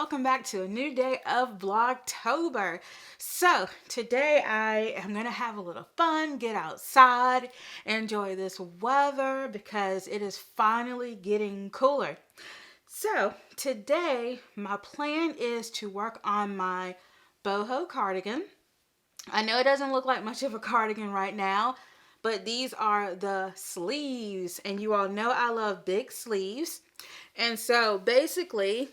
welcome back to a new day of Vlogtober. So today I am going to have a little fun, get outside, enjoy this weather because it is finally getting cooler. So today my plan is to work on my boho cardigan. I know it doesn't look like much of a cardigan right now, but these are the sleeves, and you all know I love big sleeves. And so basically,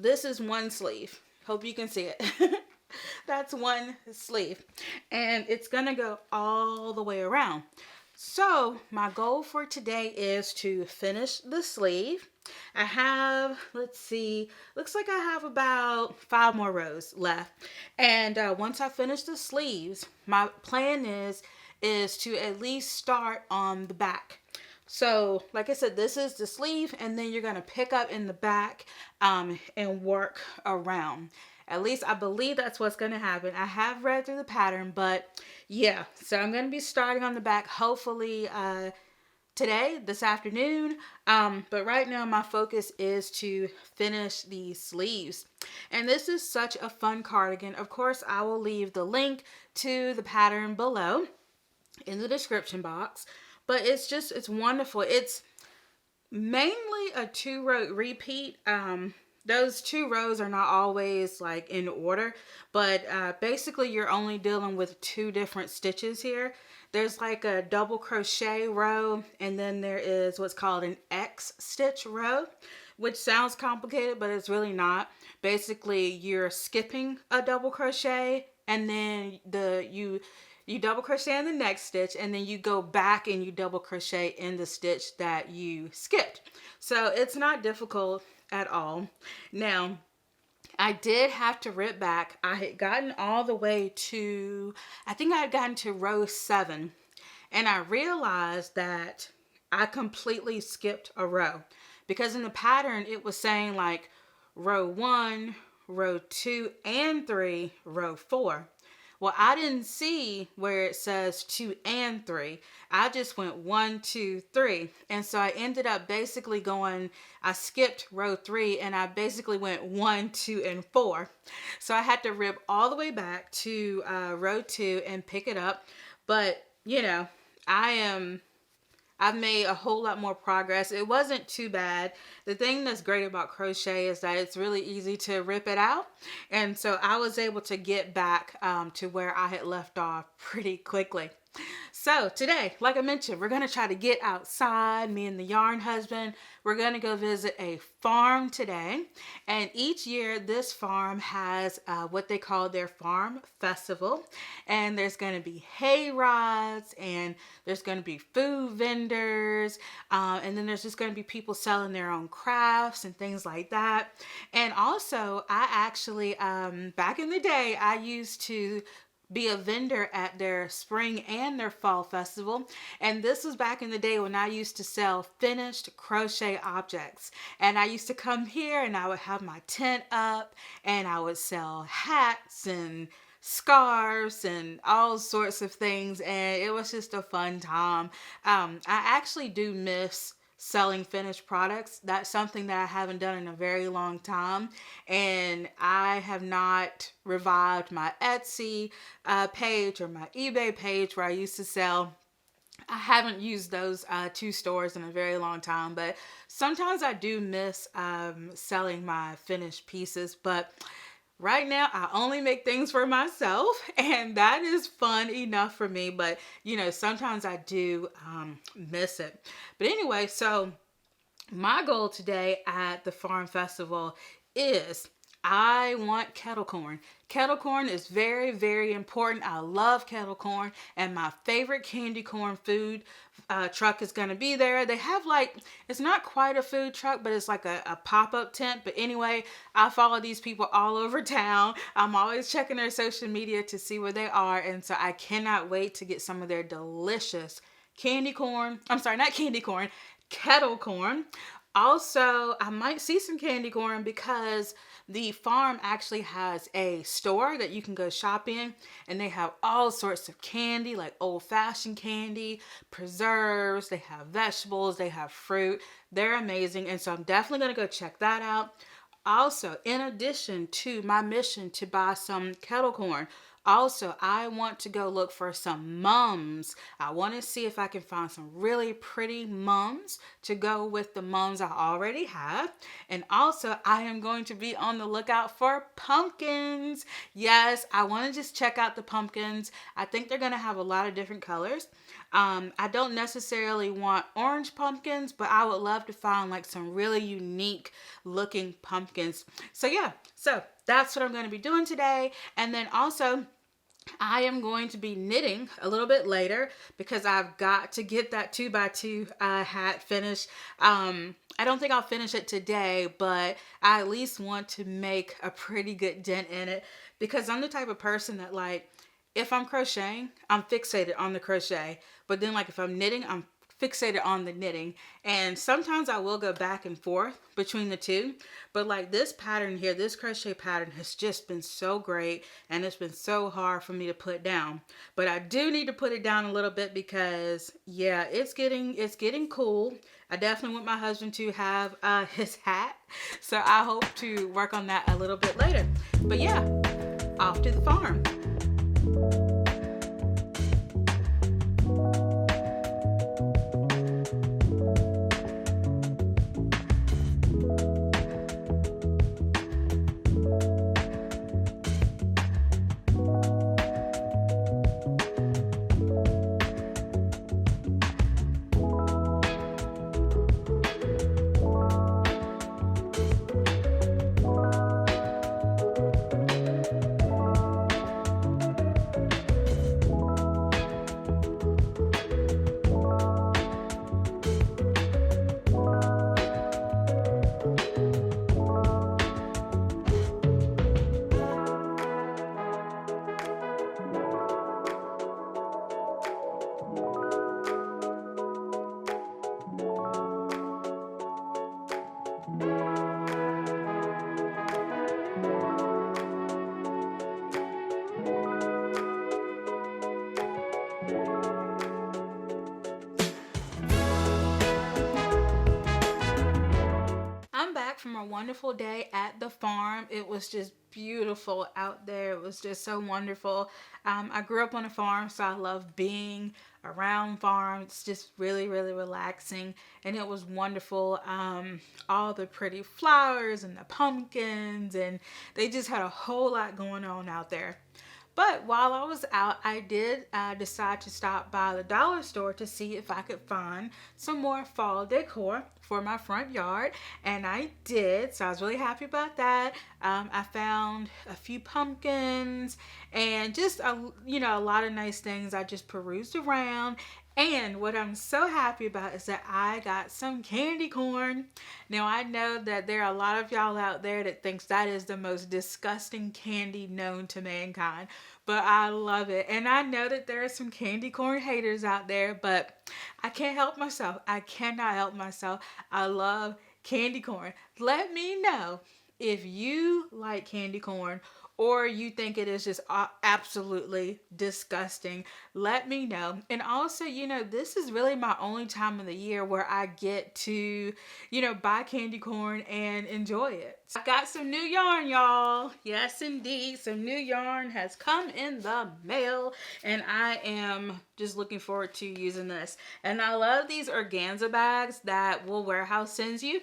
this is one sleeve. Hope you can see it. That's one sleeve. And it's going to go all the way around. So my goal for today is to finish the sleeve. I have, let's see, looks like I have about 5 more rows left. And once I finish the sleeves, my plan is to at least start on the back. So, like I said, this is the sleeve, and then you're going to pick up in the back and work around. At least I believe that's what's going to happen. I have read through the pattern, but yeah. So I'm going to be starting on the back hopefully today, this afternoon. But right now my focus is to finish these sleeves. And this is such a fun cardigan. Of course, I will leave the link to the pattern below in the description box. But it's wonderful. It's mainly a 2-row repeat. Those 2 rows are not always like in order, but basically you're only dealing with 2 different stitches here. There's like a double crochet row, and then there is what's called an X stitch row, which sounds complicated, but it's really not. Basically, you're skipping a double crochet, and then you double crochet in the next stitch, and then you go back and you double crochet in the stitch that you skipped. So it's not difficult at all. Now, I did have to rip back. I had gotten all the way to, I think I had gotten to row 7, and I realized that I completely skipped a row, because in the pattern it was saying like row 1, row 2 and 3, row 4. Well, I didn't see where it says 2 and 3. I just went 1, 2, 3. And so I ended up basically I skipped row 3, and I basically went 1, 2, and 4. So I had to rip all the way back to row 2 and pick it up. But, you know, I've made a whole lot more progress. It wasn't too bad. The thing that's great about crochet is that it's really easy to rip it out. And so I was able to get back to where I had left off pretty quickly. So today, like I mentioned, we're going to try to get outside. Me and the yarn husband, we're going to go visit a farm today. And each year this farm has what they call their farm festival. And there's going to be hay rides, and there's going to be food vendors. And then there's just going to be people selling their own crafts and things like that. And also, I actually, back in the day, I used to be a vendor at their spring and their fall festival. And this was back in the day when I used to sell finished crochet objects. And I used to come here and I would have my tent up, and I would sell hats and scarves and all sorts of things. And it was just a fun time. I actually do miss selling finished products. That's something that I haven't done in a very long time, and I have not revived my Etsy page or my eBay page where I used to sell. I haven't used those 2 stores in a very long time, but sometimes I do miss selling my finished pieces. But right now, I only make things for myself, and that is fun enough for me. But, you know, sometimes I do miss it. But anyway, so my goal today at the farm festival is I want kettle corn. Kettle corn is very, very important. I love kettle corn, and my favorite candy corn food truck is going to be there. They have it's not quite a food truck, but it's like a pop-up tent. But anyway, I follow these people all over town. I'm always checking their social media to see where they are. And so I cannot wait to get some of their delicious candy corn. I'm sorry, not candy corn, kettle corn. Also, I might see some candy corn because the farm actually has a store that you can go shop in, and they have all sorts of candy, like old-fashioned candy, preserves, they have vegetables, they have fruit. They're amazing, and so I'm definitely going to go check that out. Also, in addition to my mission to buy some kettle corn, also, I want to go look for some mums. I want to see if I can find some really pretty mums to go with the mums I already have. And also, I am going to be on the lookout for pumpkins. Yes, I want to just check out the pumpkins. I think they're going to have a lot of different colors. I don't necessarily want orange pumpkins, but I would love to find like some really unique looking pumpkins. So yeah, so that's what I'm going to be doing today. And then also, I am going to be knitting a little bit later because I've got to get that 2x2 hat finished. I don't think I'll finish it today, but I at least want to make a pretty good dent in it because I'm the type of person that, like, if I'm crocheting, I'm fixated on the crochet. But then, like, if I'm knitting, I'm fixated on the knitting. And sometimes I will go back and forth between the two. But like this pattern here, this crochet pattern has just been so great. And it's been so hard for me to put down. But I do need to put it down a little bit because, yeah, it's getting cool. I definitely want my husband to have his hat. So I hope to work on that a little bit later. But yeah, off to the farm. I'm back from a wonderful day at the farm. It was just beautiful out there. It was just so wonderful. I grew up on a farm, so I love being around farms. It's just really, really relaxing, and it was wonderful. All the pretty flowers and the pumpkins, and they just had a whole lot going on out there. But while I was out, I did decide to stop by the dollar store to see if I could find some more fall decor for my front yard. And I did, so I was really happy about that. I found a few pumpkins and just a lot of nice things. I just perused around. And what I'm so happy about is that I got some candy corn. Now, I know that there are a lot of y'all out there that thinks that is the most disgusting candy known to mankind, but I love it. And I know that there are some candy corn haters out there, but I can't help myself. I cannot help myself. I love candy corn. Let me know if you like candy corn or you think it is just absolutely disgusting. Let me know. And also, this is really my only time of the year where I get to, buy candy corn and enjoy it. I got some new yarn, y'all. Yes, indeed. Some new yarn has come in the mail, and I am just looking forward to using this. And I love these organza bags that Wool Warehouse sends you.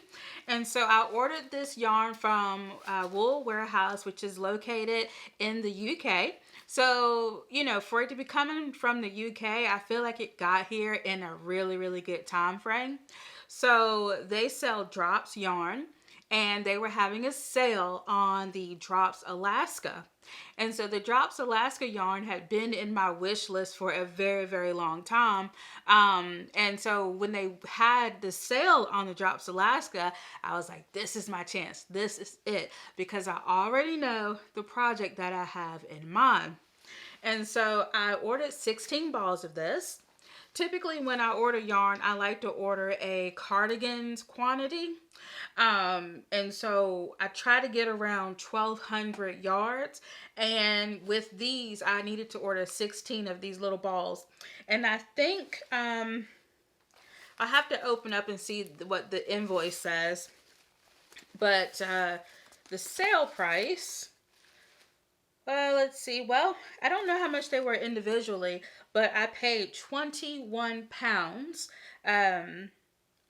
And so I ordered this yarn from Wool Warehouse, which is located in the UK. So, for it to be coming from the UK, I feel like it got here in a really, really good time frame. So they sell Drops yarn, and they were having a sale on the Drops Alaska. And so the Drops Alaska yarn had been in my wish list for a very, very long time. And so when they had the sale on the Drops Alaska, I was like, this is my chance. This is it. Because I already know the project that I have in mind. And so I ordered 16 balls of this. Typically when I order yarn, I like to order a cardigans quantity. And so I try to get around 1,200 yards. And with these, I needed to order 16 of these little balls. And I think I'll have to open up and see what the invoice says. But the sale price, let's see. Well, I don't know how much they were individually, but I paid 21 pounds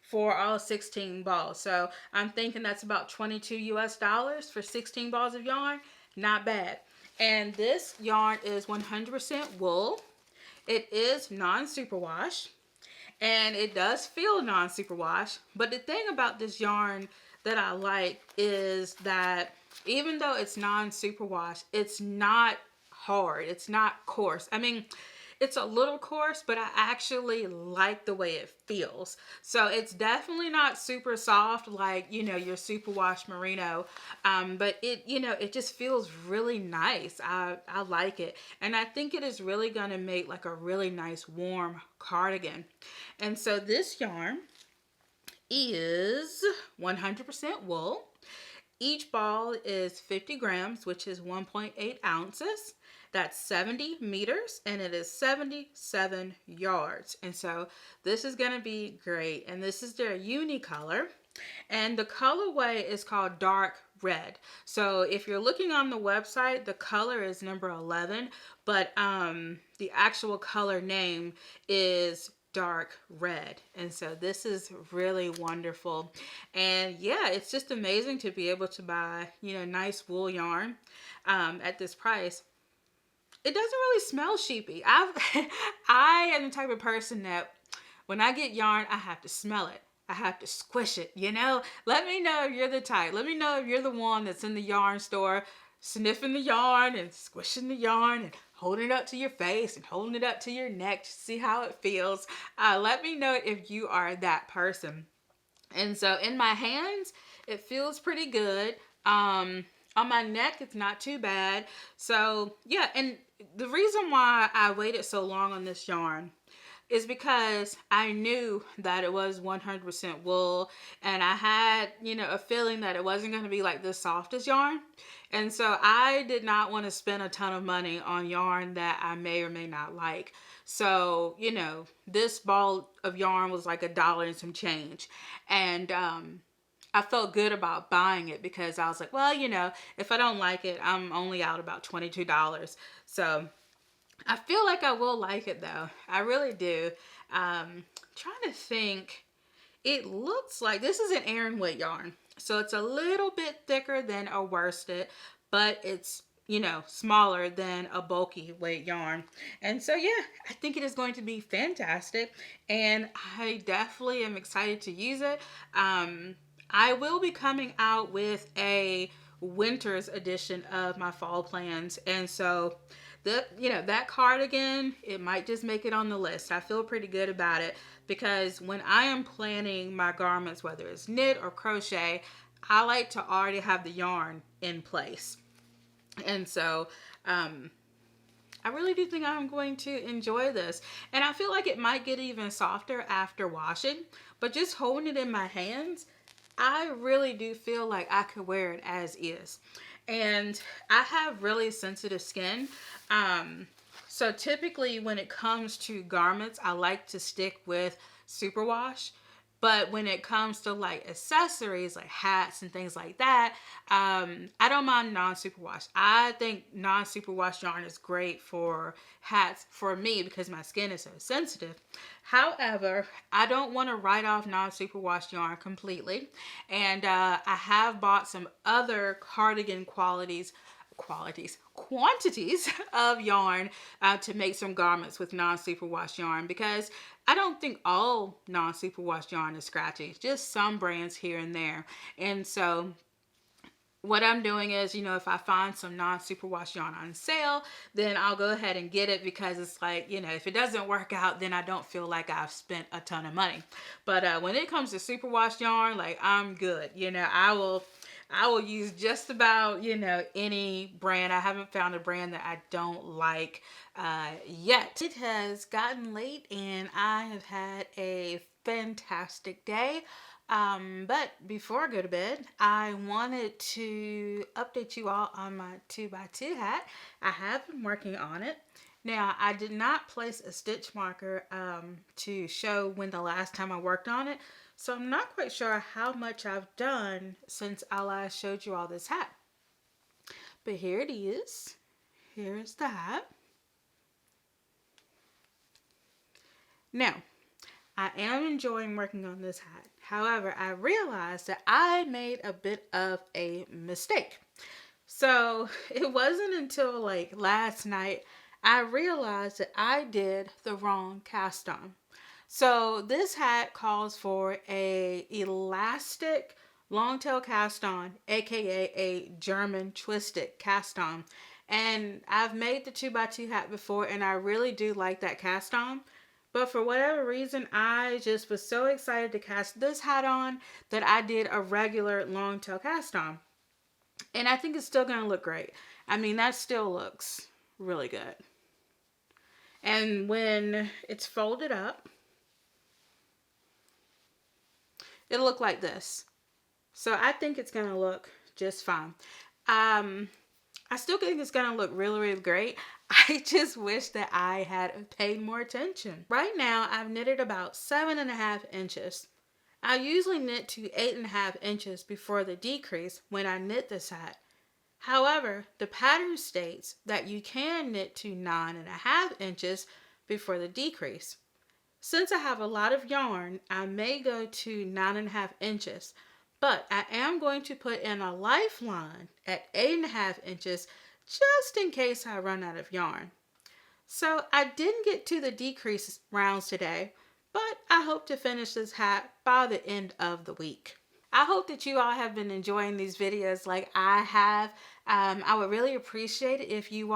for all 16 balls. So I'm thinking that's about 22 US dollars for 16 balls of yarn. Not bad. And this yarn is 100% wool. It is non-superwash, and it does feel non-superwash. But the thing about this yarn that I like is that even though it's non-superwash, it's not hard. It's not coarse. I mean, it's a little coarse, but I actually like the way it feels. So it's definitely not super soft like, you know, your superwash merino. But it, you know, it just feels really nice. I like it. And I think it is really going to make like a really nice warm cardigan. And so this yarn is 100% wool. Each ball is 50 grams, which is 1.8 ounces. That's 70 meters, and it is 77 yards. And so this is going to be great. And this is their unicolor. And the colorway is called dark red. So if you're looking on the website, the color is number 11, but the actual color name is dark red. And so this is really wonderful. And yeah, it's just amazing to be able to buy, you know, nice wool yarn at this price. It doesn't really smell sheepy. I am the type of person that when I get yarn, I have to smell it. I have to squish it, you know? Let me know if you're the type. Let me know if you're the one that's in the yarn store sniffing the yarn and squishing the yarn and holding it up to your face and holding it up to your neck to see how it feels. Let me know if you are that person. And so in my hands, it feels pretty good. On my neck, it's not too bad. So yeah, and the reason why I waited so long on this yarn is because I knew that it was 100% wool, and I had, you know, a feeling that it wasn't going to be like the softest yarn. And so I did not want to spend a ton of money on yarn that I may or may not like. So, you know, this ball of yarn was like $1 and some change. And I felt good about buying it because I was like, well, you know, if I don't like it, I'm only out about $22. So I feel like I will like it though. I really do. Trying to think. It looks like this is an Aran weight yarn. So it's a little bit thicker than a worsted, but it's, you know, smaller than a bulky weight yarn. And so yeah, I think it is going to be fantastic. And I definitely am excited to use it. I will be coming out with a winter's edition of my fall plans. And so you know, that cardigan, it might just make it on the list. I feel pretty good about it because when I am planning my garments, whether it's knit or crochet, I like to already have the yarn in place. And so I really do think I'm going to enjoy this. And I feel like it might get even softer after washing, but just holding it in my hands, I really do feel like I could wear it as is. And I have really sensitive skin. So typically when it comes to garments, I like to stick with superwash. But when it comes to like accessories, like hats and things like that, I don't mind non-superwash. I think non-superwash yarn is great for hats for me because my skin is so sensitive. However, I don't want to write off non-superwash yarn completely. And I have bought some other cardigan quantities of yarn to make some garments with non-superwash yarn because I don't think all non-superwash yarn is scratchy, just some brands here and there. And so what I'm doing is, you know, if I find some non-superwash yarn on sale, then I'll go ahead and get it because it's like, you know, if it doesn't work out, then I don't feel like I've spent a ton of money. But when it comes to superwash yarn, like I'm good. You know, I will use just about, you know, any brand. I haven't found a brand that I don't like yet. It has gotten late and I have had a fantastic day. But before I go to bed, I wanted to update you all on my 2x2 hat. I have been working on it Now, I did not place a stitch marker to show when the last time I worked on it, so I'm not quite sure how much I've done since I last showed you all this hat. But here it is. Here's the hat. Now, I am enjoying working on this hat. However, I realized that I made a bit of a mistake. So it wasn't until like last night I realized that I did the wrong cast on. So this hat calls for a elastic long tail cast on, aka a German twisted cast on. And I've made the 2x2 hat before, and I really do like that cast on. But for whatever reason, I just was so excited to cast this hat on that I did a regular long tail cast on. And I think it's still going to look great. I mean, that still looks really good. And when it's folded up, it'll look like this. So I think it's going to look just fine. I still think it's going to look really, really great. I just wish that I had paid more attention. Right now, I've knitted about 7.5 inches. I usually knit to 8.5 inches before the decrease when I knit this hat. However, the pattern states that you can knit to 9.5 inches before the decrease. Since I have a lot of yarn, I may go to 9.5 inches, but I am going to put in a lifeline at 8.5 inches just in case I run out of yarn. So I didn't get to the decrease rounds today, but I hope to finish this hat by the end of the week. I hope that you all have been enjoying these videos like I have. I would really appreciate it if you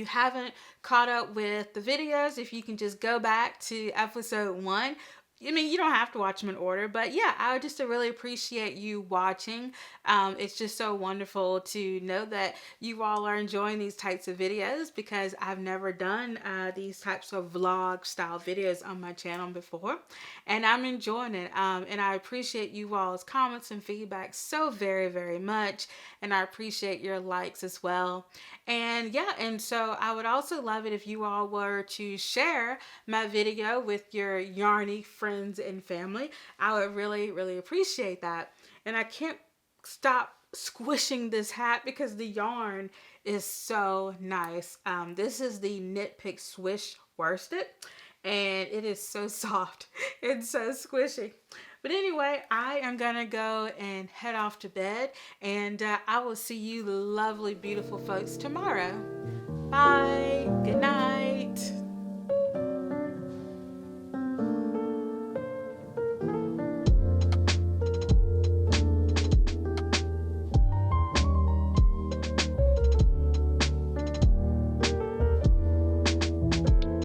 haven't caught up with the videos, if you can just go back to episode 1. I mean, you don't have to watch them in order, but yeah, I would just really appreciate you watching. It's just so wonderful to know that you all are enjoying these types of videos, because I've never done these types of vlog style videos on my channel before, and I'm enjoying it. And I appreciate you all's comments and feedback so very, very much, and I appreciate your likes as well. And yeah, and so I would also love it if you all were to share my video with your yarny friends and family. I would really, really appreciate that. And I can't stop squishing this hat because the yarn is so nice. This is the Knit Pick Swish worsted, and it is so soft and so squishy. But anyway, I am gonna go and head off to bed, and I will see you lovely, beautiful folks tomorrow. Bye. Good night.